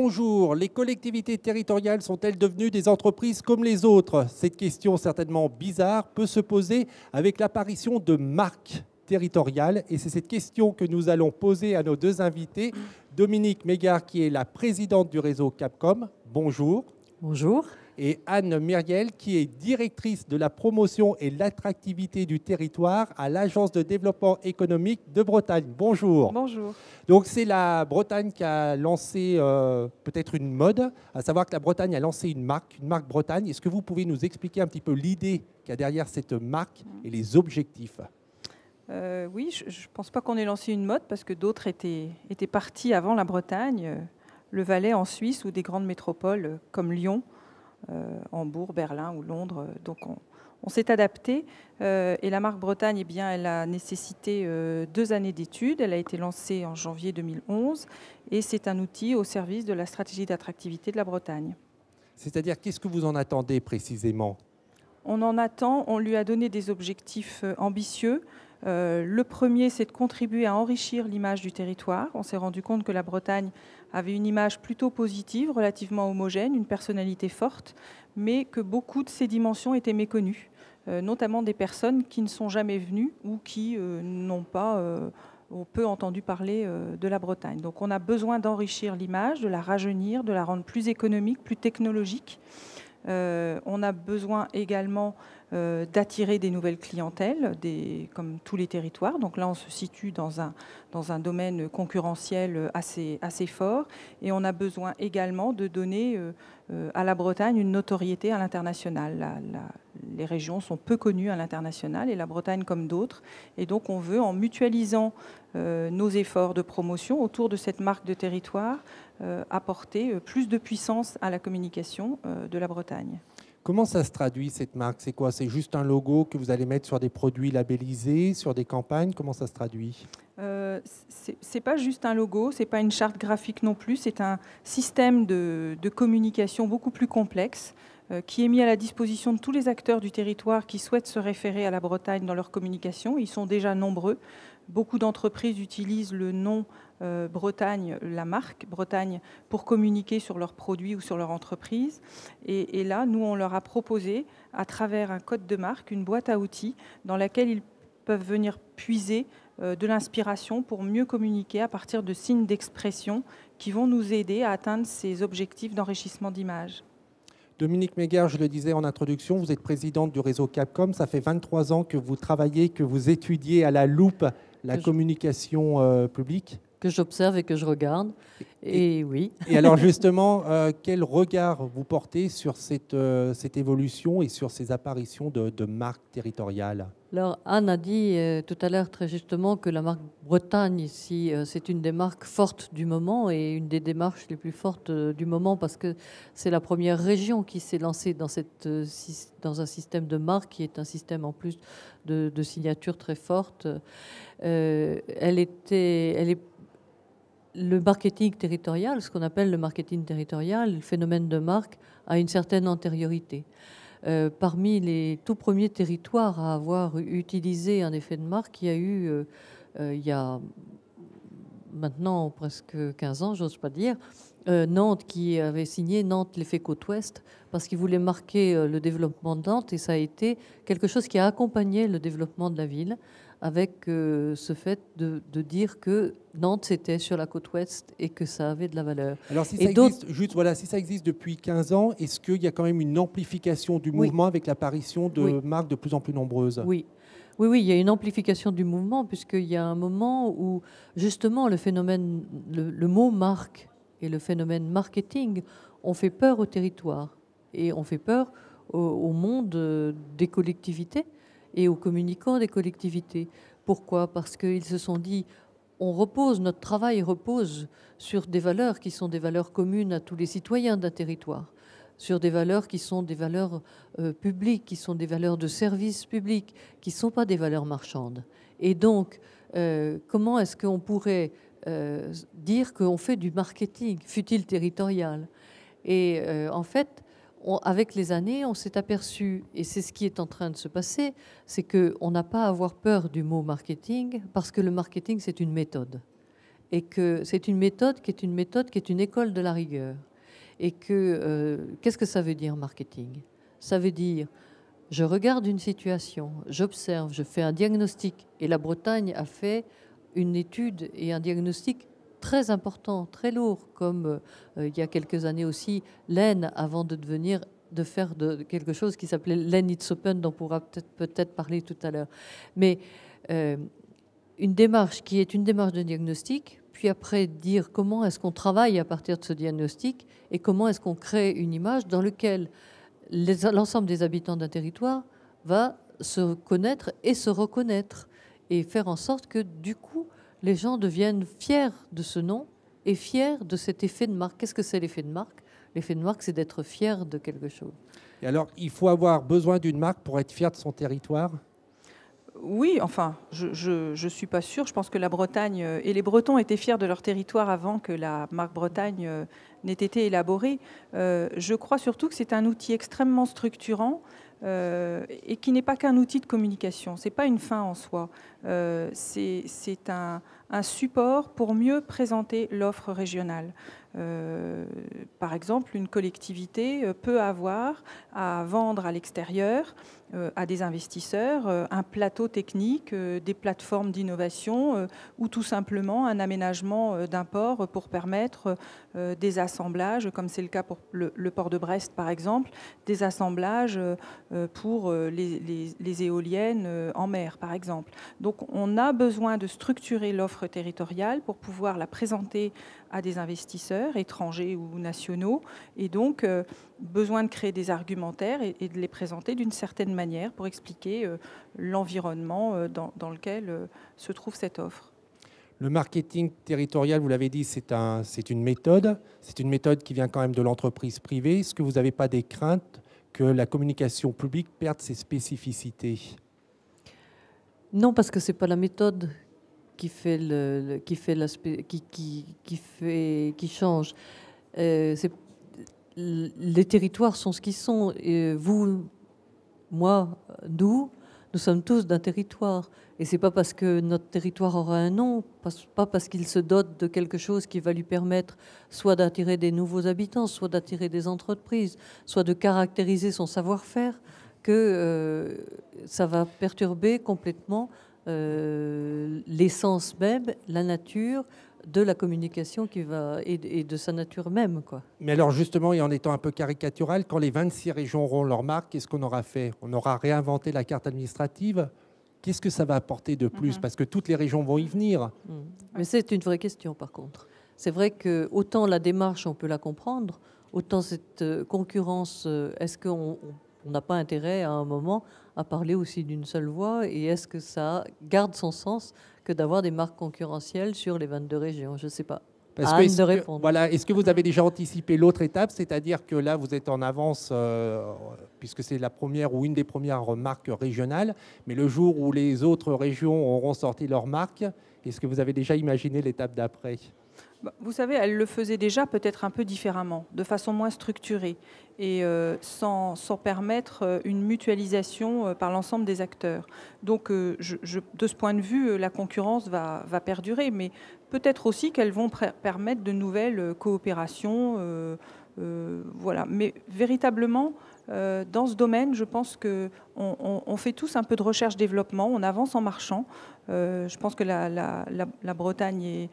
bonjour. Les collectivités territoriales sont-elles devenues des entreprises comme les autres? Cette question certainement bizarre peut se poser avec l'apparition de marques territoriales. Et c'est cette question que nous allons poser à nos deux invités. Dominique Mégard, qui est la présidente du réseau Capcom. Bonjour. Bonjour. Et Anne Myriel, qui est directrice de la promotion et l'attractivité du territoire à l'Agence de développement économique de Bretagne. Bonjour. Bonjour. Donc c'est la Bretagne qui a lancé peut-être une mode, à savoir que la Bretagne a lancé une marque Bretagne. Est-ce que vous pouvez nous expliquer un petit peu l'idée qu'il y a derrière cette marque et les objectifs? Oui, je ne pense pas qu'on ait lancé une mode parce que d'autres étaient partis avant la Bretagne, le Valais en Suisse ou des grandes métropoles comme Lyon, Hambourg, Berlin ou Londres. Donc on s'est adapté et la marque Bretagne, eh bien, elle a nécessité 2 années d'études. Elle a été lancée en janvier 2011 et c'est un outil au service de la stratégie d'attractivité de la Bretagne. C'est-à-dire, qu'est-ce que vous en attendez précisément? On lui a donné des objectifs ambitieux. Le premier, c'est de contribuer à enrichir l'image du territoire. On s'est rendu compte que la Bretagne avait une image plutôt positive, relativement homogène, une personnalité forte, mais que beaucoup de ses dimensions étaient méconnues, notamment des personnes qui ne sont jamais venues ou qui n'ont pas ou peu entendu parler de la Bretagne. Donc on a besoin d'enrichir l'image, de la rajeunir, de la rendre plus économique, plus technologique. On a besoin également d'attirer des nouvelles clientèles, comme tous les territoires. Donc là, on se situe dans un domaine concurrentiel assez fort. Et on a besoin également de donner à la Bretagne une notoriété à l'international. Les régions sont peu connues à l'international, et la Bretagne comme d'autres. Et donc, on veut, en mutualisant nos efforts de promotion autour de cette marque de territoire, apporter plus de puissance à la communication de la Bretagne. Comment ça se traduit, cette marque? C'est quoi? C'est juste un logo que vous allez mettre sur des produits labellisés, sur des campagnes? Comment ça se traduit? C'est pas juste un logo, c'est pas une charte graphique non plus, c'est un système de communication beaucoup plus complexe qui est mis à la disposition de tous les acteurs du territoire qui souhaitent se référer à la Bretagne dans leur communication. Ils sont déjà nombreux. Beaucoup d'entreprises utilisent le nom Bretagne, la marque Bretagne, pour communiquer sur leurs produits ou sur leur entreprise. Et là, nous, on leur a proposé, à travers un code de marque, une boîte à outils dans laquelle ils peuvent venir puiser de l'inspiration pour mieux communiquer à partir de signes d'expression qui vont nous aider à atteindre ces objectifs d'enrichissement d'image. Dominique Mégard, je le disais en introduction, vous êtes présidente du réseau Capcom. Ça fait 23 ans que vous travaillez, que vous étudiez à la loupe la communication publique. Que j'observe et que je regarde. Et oui. Et alors justement, quel regard vous portez sur cette évolution et sur ces apparitions de marques territoriales? Alors Anne a dit tout à l'heure très justement que la marque Bretagne ici, c'est une des marques fortes du moment et une des démarches les plus fortes du moment parce que c'est la première région qui s'est lancée dans un système de marque qui est un système en plus de signature très forte. Le marketing territorial, ce qu'on appelle le marketing territorial, le phénomène de marque, a une certaine antériorité. Parmi les tout premiers territoires à avoir utilisé un effet de marque, il y a eu, il y a maintenant presque 15 ans, j'ose pas dire, Nantes qui avait signé Nantes l'effet Côte-Ouest parce qu'il voulait marquer le développement de Nantes et ça a été quelque chose qui a accompagné le développement de la ville avec ce fait de dire que Nantes c'était sur la côte ouest et que ça avait de la valeur. Alors si ça existe, juste, voilà, si ça existe depuis 15 ans, est-ce qu'il y a quand même une amplification du mouvement avec l'apparition de marques de plus en plus nombreuses? Oui. Oui, il y a une amplification du mouvement puisqu'il y a un moment où justement le phénomène, le mot marque et le phénomène marketing ont fait peur au territoire et ont fait peur au monde des collectivités et aux communicants des collectivités. Pourquoi? Parce qu'ils se sont dit, notre travail repose sur des valeurs qui sont des valeurs communes à tous les citoyens d'un territoire, sur des valeurs qui sont des valeurs publiques, qui sont des valeurs de service public, qui ne sont pas des valeurs marchandes. Et donc, comment est-ce qu'on pourrait dire qu'on fait du marketing, fut-il territorial? Et en fait, avec les années, on s'est aperçu, et c'est ce qui est en train de se passer, c'est qu'on n'a pas à avoir peur du mot marketing, parce que le marketing, c'est une méthode. et que c'est une méthode qui est une école de la rigueur. Et que qu'est-ce que ça veut dire marketing? Ça veut dire je regarde une situation, j'observe, je fais un diagnostic. Et la Bretagne a fait une étude et un diagnostic très important, très lourd, comme il y a quelques années aussi, l'Aisne, avant de faire quelque chose qui s'appelait l'Aisne It's Open, dont on pourra peut-être parler tout à l'heure. Mais une démarche qui est une démarche de diagnostic, puis après dire comment est-ce qu'on travaille à partir de ce diagnostic et comment est-ce qu'on crée une image dans laquelle l'ensemble des habitants d'un territoire va se connaître et se reconnaître et faire en sorte que du coup les gens deviennent fiers de ce nom et fiers de cet effet de marque. Qu'est-ce que c'est l'effet de marque? L'effet de marque, c'est d'être fier de quelque chose. Et alors, il faut avoir besoin d'une marque pour être fier de son territoire? Oui, enfin, je ne suis pas sûre. Je pense que la Bretagne et les Bretons étaient fiers de leur territoire avant que la marque Bretagne n'ait été élaborée. Je crois surtout que c'est un outil extrêmement structurant et qui n'est pas qu'un outil de communication. Ce n'est pas une fin en soi. C'est un support pour mieux présenter l'offre régionale. Par exemple, une collectivité peut avoir à vendre à l'extérieur à des investisseurs un plateau technique, des plateformes d'innovation ou tout simplement un aménagement d'un port pour permettre des assemblages, comme c'est le cas pour le port de Brest par exemple, des assemblages pour les éoliennes en mer par exemple. Donc on a besoin de structurer l'offre territoriale pour pouvoir la présenter à des investisseurs étrangers ou nationaux, et donc besoin de créer des argumentaires et de les présenter d'une certaine manière pour expliquer l'environnement dans lequel se trouve cette offre. Le marketing territorial, vous l'avez dit, c'est une méthode. C'est une méthode qui vient quand même de l'entreprise privée. Est-ce que vous n'avez pas des craintes que la communication publique perde ses spécificités? Non, parce que ce n'est pas la méthode qui change. Les territoires sont ce qu'ils sont. Et vous, moi, nous sommes tous d'un territoire. Et c'est pas parce que notre territoire aura un nom, pas parce qu'il se dote de quelque chose qui va lui permettre soit d'attirer des nouveaux habitants, soit d'attirer des entreprises, soit de caractériser son savoir-faire, que ça va perturber complètement l'essence même, la nature de la communication et de sa nature même, quoi. Mais alors justement, et en étant un peu caricatural, quand les 26 régions auront leur marque, qu'est-ce qu'on aura fait? On aura réinventé la carte administrative? Qu'est-ce que ça va apporter de plus? Parce que toutes les régions vont y venir. Mais c'est une vraie question, par contre. C'est vrai que autant la démarche, on peut la comprendre, autant cette concurrence, est-ce qu'on n'a pas intérêt à un moment à parler aussi d'une seule voix, et est-ce que ça garde son sens que d'avoir des marques concurrentielles sur les 22 régions? Je ne sais pas. Est-ce que vous avez déjà anticipé l'autre étape, c'est-à-dire que là vous êtes en avance puisque c'est la première ou une des premières marques régionales, mais le jour où les autres régions auront sorti leur marque, est-ce que vous avez déjà imaginé l'étape d'après? Vous savez, elle le faisait déjà peut-être un peu différemment, de façon moins structurée et sans permettre une mutualisation par l'ensemble des acteurs. Donc, de ce point de vue, la concurrence va perdurer, mais peut-être aussi qu'elles vont permettre de nouvelles coopérations. Voilà. Mais véritablement, dans ce domaine, je pense qu'on fait tous un peu de recherche-développement, on avance en marchant. Je pense que la Bretagne est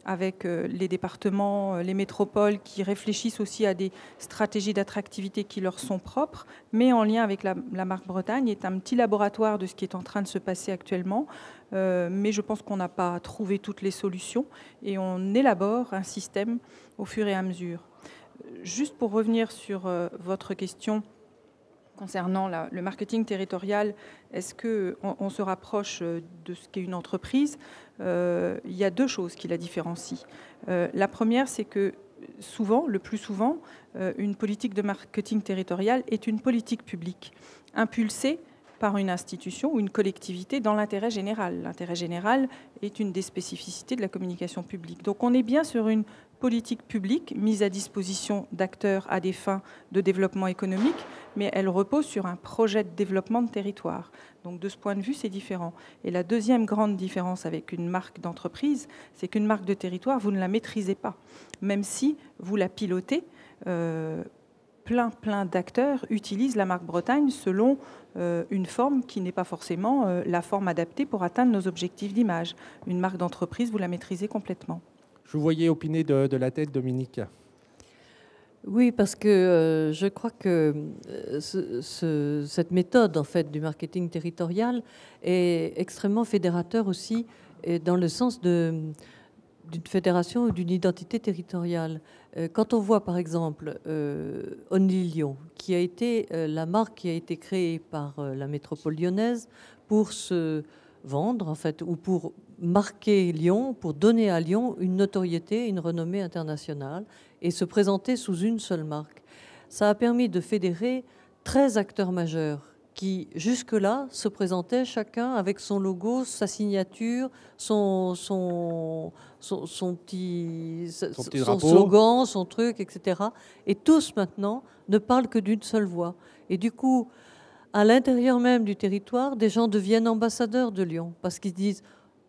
avec les départements, les métropoles qui réfléchissent aussi à des stratégies d'attractivité qui leur sont propres, mais en lien avec la marque Bretagne, est un petit laboratoire de ce qui est en train de se passer actuellement. Mais je pense qu'on n'a pas trouvé toutes les solutions et on élabore un système au fur et à mesure. Juste pour revenir sur votre question concernant le marketing territorial, est-ce qu'on se rapproche de ce qu'est une entreprise? Il y a deux choses qui la différencient. La première, c'est que souvent, le plus souvent, une politique de marketing territorial est une politique publique impulsée par une institution ou une collectivité dans l'intérêt général. L'intérêt général est une des spécificités de la communication publique. Donc on est bien sur une politique publique mise à disposition d'acteurs à des fins de développement économique, mais elle repose sur un projet de développement de territoire. Donc de ce point de vue, c'est différent. Et la deuxième grande différence avec une marque d'entreprise, c'est qu'une marque de territoire, vous ne la maîtrisez pas. Même si vous la pilotez, plein d'acteurs utilisent la marque Bretagne selon une forme qui n'est pas forcément la forme adaptée pour atteindre nos objectifs d'image. Une marque d'entreprise, vous la maîtrisez complètement. Je vous voyais opiner de la tête, Dominique. Oui, parce que je crois que cette méthode en fait, du marketing territorial est extrêmement fédérateur aussi, et dans le sens d'une fédération ou d'une identité territoriale. Quand on voit par exemple Only Lyon, qui a été la marque qui a été créée par la métropole lyonnaise pour se vendre en fait, ou pour marquer Lyon, pour donner à Lyon une notoriété, une renommée internationale et se présenter sous une seule marque. Ça a permis de fédérer 13 acteurs majeurs qui, jusque-là, se présentaient chacun avec son logo, sa signature, son petit slogan, son truc, etc. Et tous, maintenant, ne parlent que d'une seule voix. Et du coup, à l'intérieur même du territoire, des gens deviennent ambassadeurs de Lyon parce qu'ils disent,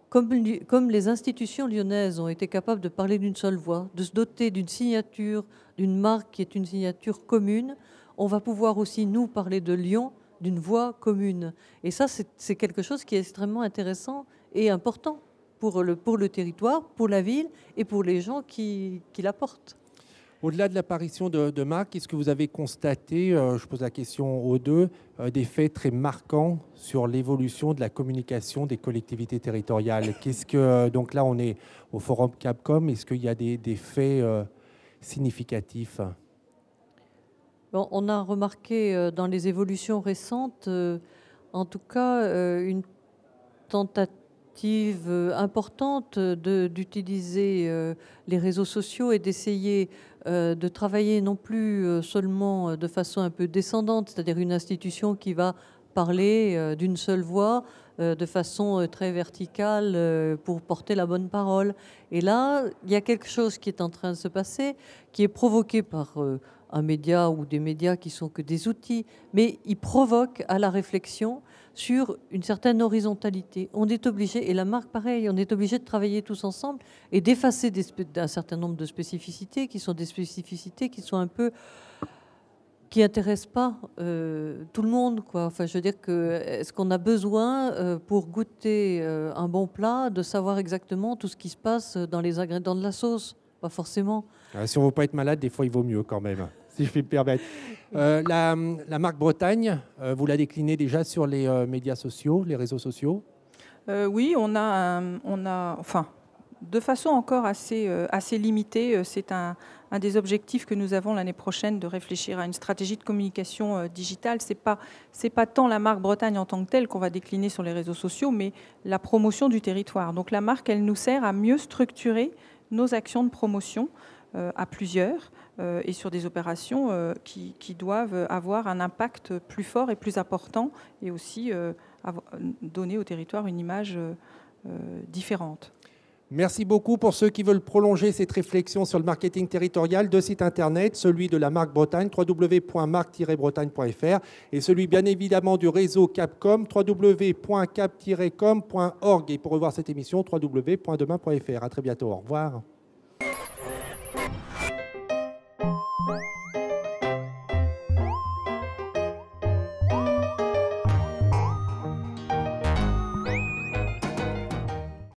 comme les institutions lyonnaises ont été capables de parler d'une seule voix, de se doter d'une signature, d'une marque qui est une signature commune, on va pouvoir aussi, nous, parler de Lyon d'une voix commune. Et ça, c'est quelque chose qui est extrêmement intéressant et important pour le territoire, pour la ville et pour les gens qui la portent. Au-delà de l'apparition de marques, est-ce que vous avez constaté, je pose la question aux deux, des faits très marquants sur l'évolution de la communication des collectivités territoriales? Donc là, on est au Forum Capcom. Est-ce qu'il y a des faits significatifs? Bon, on a remarqué dans les évolutions récentes, en tout cas, une tentative importante d'utiliser les réseaux sociaux et d'essayer de travailler non plus seulement de façon un peu descendante, c'est-à-dire une institution qui va parler d'une seule voix, de façon très verticale pour porter la bonne parole. Et là, il y a quelque chose qui est en train de se passer, qui est provoqué par un média ou des médias qui sont que des outils, mais ils provoquent à la réflexion sur une certaine horizontalité. On est obligé, et la marque pareil, on est obligé de travailler tous ensemble et d'effacer un certain nombre de spécificités qui sont des spécificités qui sont un peu qui n'intéressent pas tout le monde, quoi. Enfin, je veux dire que est-ce qu'on a besoin pour goûter un bon plat de savoir exactement tout ce qui se passe dans les ingrédients de la sauce? Pas forcément. Si on ne veut pas être malade, des fois il vaut mieux quand même, si je puis me permettre. La marque Bretagne, vous la déclinez déjà sur les médias sociaux, les réseaux sociaux? Oui, on a, enfin, de façon encore assez limitée. C'est un des objectifs que nous avons l'année prochaine, de réfléchir à une stratégie de communication digitale. C'est pas tant la marque Bretagne en tant que telle qu'on va décliner sur les réseaux sociaux, mais la promotion du territoire. Donc la marque, elle nous sert à mieux structurer nos actions de promotion à plusieurs et sur des opérations qui doivent avoir un impact plus fort et plus important, et aussi donner au territoire une image différente. Merci beaucoup. Pour ceux qui veulent prolonger cette réflexion sur le marketing territorial, deux sites internet, celui de la marque Bretagne, www.marque-bretagne.fr, et celui bien évidemment du réseau Capcom, www.cap-com.org. Et pour revoir cette émission, www.demain.fr. À très bientôt. Au revoir.